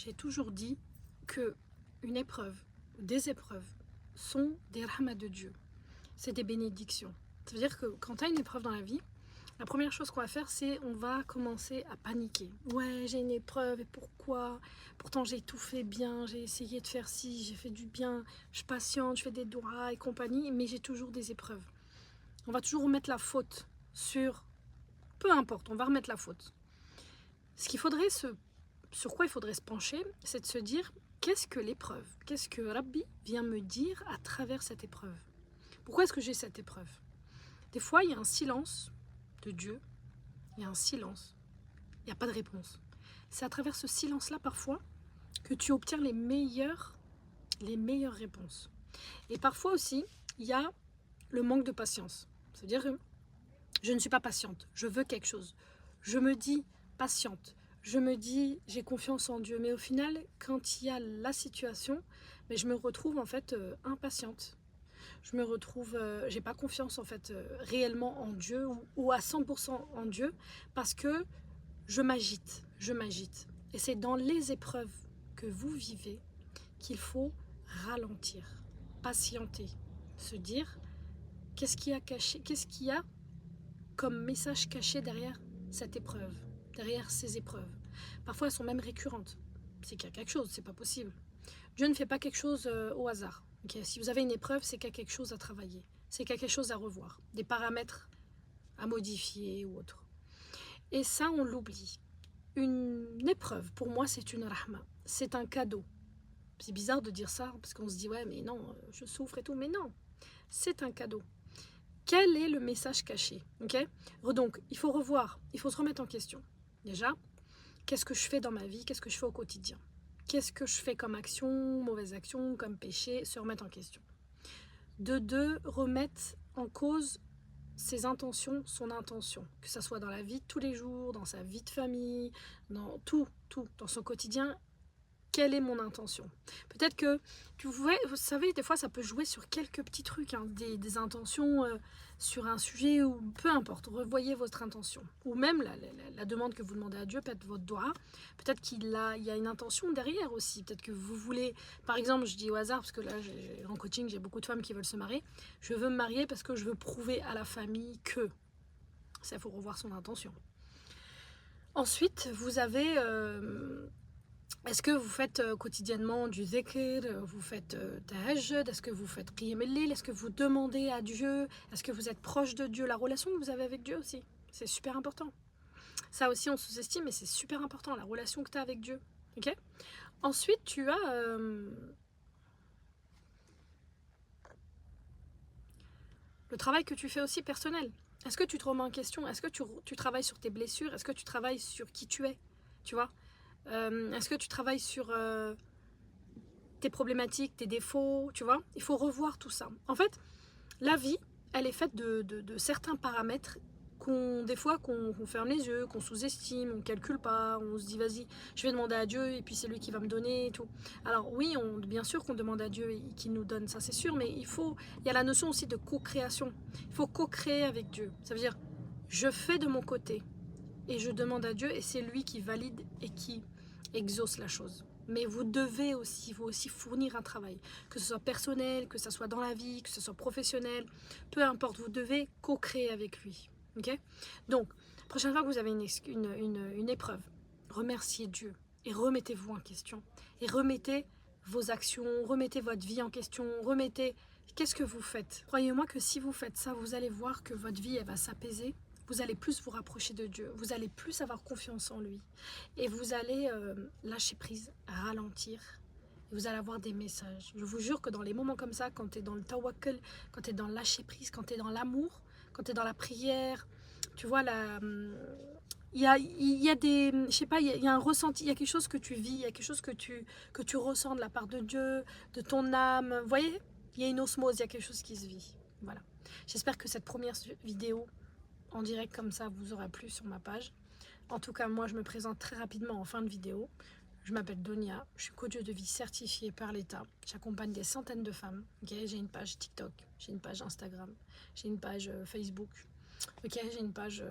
j'ai toujours dit que une épreuve, des épreuves, sont des rahmas de Dieu. C'est des bénédictions. Ça veut dire que quand tu as une épreuve dans la vie, la première chose qu'on va faire, c'est on va commencer à paniquer. Ouais, j'ai une épreuve, et pourquoi? Pourtant, j'ai tout fait bien, j'ai essayé de faire ci, j'ai fait du bien, je patiente, je fais des doigts et compagnie, mais j'ai toujours des épreuves. On va toujours remettre la faute sur... Peu importe, on va remettre la faute. Ce qu'il faudrait sur quoi il faudrait se pencher, c'est de se dire, qu'est-ce que l'épreuve? Qu'est-ce que Rabbi vient me dire à travers cette épreuve? Pourquoi est-ce que j'ai cette épreuve? Des fois, il y a un silence de Dieu, il y a un silence, il n'y a pas de réponse. C'est à travers ce silence-là, parfois, que tu obtiens les meilleures réponses. Et parfois aussi, il y a le manque de patience. C'est-à-dire que je ne suis pas patiente, je veux quelque chose. Je me dis patiente, je me dis j'ai confiance en Dieu, mais au final, quand il y a la situation, mais je me retrouve en fait impatiente. Je me retrouve, j'ai pas confiance en fait réellement en Dieu ou à 100% en Dieu parce que je m'agite, je m'agite. Et c'est dans les épreuves que vous vivez qu'il faut ralentir, patienter, se dire qu'est-ce qu'il y a caché, qu'est-ce qu'il y a comme message caché derrière cette épreuve, derrière ces épreuves. Parfois elles sont même récurrentes. C'est qu'il y a quelque chose, c'est pas possible. Dieu ne fait pas quelque chose au hasard. Okay, si vous avez une épreuve, c'est qu'il y a quelque chose à travailler, c'est qu'il y a quelque chose à revoir, des paramètres à modifier ou autre. Et ça, on l'oublie. Une épreuve, pour moi, c'est une rahma, c'est un cadeau. C'est bizarre de dire ça, parce qu'on se dit, ouais, mais non, je souffre et tout, mais non, c'est un cadeau. Quel est le message caché? Okay, donc, il faut revoir, il faut se remettre en question. Déjà, qu'est-ce que je fais dans ma vie? Qu'est-ce que je fais au quotidien? Qu'est-ce que je fais comme action, mauvaise action, comme péché? Se remettre en question. De deux, remettre en cause ses intentions, son intention. Que ce soit dans la vie de tous les jours, dans sa vie de famille, dans tout, dans son quotidien. Quelle est mon intention? Peut-être que, vous savez, des fois ça peut jouer sur quelques petits trucs, hein, des intentions sur un sujet ou peu importe, revoyez votre intention. Ou même la demande que vous demandez à Dieu, peut-être votre doigt, peut-être il y a une intention derrière aussi. Peut-être que vous voulez, par exemple, je dis au hasard, parce que là en coaching j'ai beaucoup de femmes qui veulent se marier, je veux me marier parce que je veux prouver à la famille que. Ça, il faut revoir son intention. Ensuite, vous avez... est-ce que vous faites quotidiennement du dhikr, vous faites tahajjud, est-ce que vous faites qiyam al-layl, est-ce que vous demandez à Dieu, est-ce que vous êtes proche de Dieu, la relation que vous avez avec Dieu aussi, c'est super important. Ça aussi on sous-estime, mais c'est super important, la relation que tu as avec Dieu. Okay, ensuite tu as le travail que tu fais aussi personnel. Est-ce que tu te remets en question? Est-ce que tu travailles sur tes blessures? Est-ce que tu travailles sur qui tu es? Tu vois, est-ce que tu travailles sur tes problématiques, tes défauts, tu vois? Il faut revoir tout ça. En fait, la vie, elle est faite de certains paramètres des fois qu'on ferme les yeux, qu'on sous-estime, on ne calcule pas, on se dit vas-y, je vais demander à Dieu et puis c'est lui qui va me donner et tout. Alors oui, bien sûr qu'on demande à Dieu et qu'il nous donne, ça c'est sûr, mais il y a la notion aussi de co-création. Il faut co-créer avec Dieu. Ça veut dire, je fais de mon côté et je demande à Dieu et c'est lui qui valide et qui exauce la chose. Mais vous devez aussi, fournir un travail, que ce soit personnel, que ce soit dans la vie, que ce soit professionnel, peu importe, vous devez co-créer avec lui. Okay, donc, prochaine fois que vous avez une épreuve, remerciez Dieu et remettez-vous en question. Et remettez vos actions, remettez votre vie en question, remettez qu'est-ce que vous faites. Croyez-moi que si vous faites ça, vous allez voir que votre vie elle va s'apaiser. Vous allez plus vous rapprocher de Dieu, vous allez plus avoir confiance en lui et vous allez lâcher prise, ralentir et vous allez avoir des messages. Je vous jure que dans les moments comme ça, quand tu es dans le tawakkul, quand tu es dans le lâcher prise, quand tu es dans l'amour, quand tu es dans la prière, tu vois, il y a des, je sais pas, il y a un ressenti, il y a quelque chose que tu vis, il y a quelque chose que tu ressens de la part de Dieu, de ton âme. Vous voyez, il y a une osmose, il y a quelque chose qui se vit. Voilà. J'espère que cette première vidéo en direct comme ça vous aura plu sur ma page. En tout cas, moi je me présente très rapidement en fin de vidéo. Je m'appelle Donia, je suis coach de vie certifiée par l'État. J'accompagne des centaines de femmes. Okay, j'ai une page TikTok, j'ai une page Instagram, j'ai une page Facebook. Okay, j'ai une page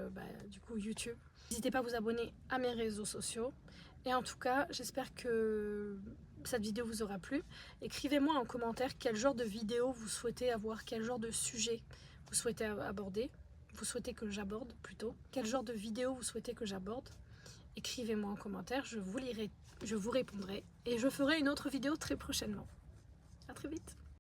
du coup YouTube. N'hésitez pas à vous abonner à mes réseaux sociaux. Et en tout cas, j'espère que cette vidéo vous aura plu. Écrivez-moi en commentaire quel genre de vidéo vous souhaitez avoir, quel genre de sujet vous souhaitez aborder, vous souhaitez que j'aborde plutôt, quel genre de vidéo vous souhaitez que j'aborde. Écrivez-moi en commentaire, je vous lirai, je vous répondrai et je ferai une autre vidéo très prochainement. À très vite.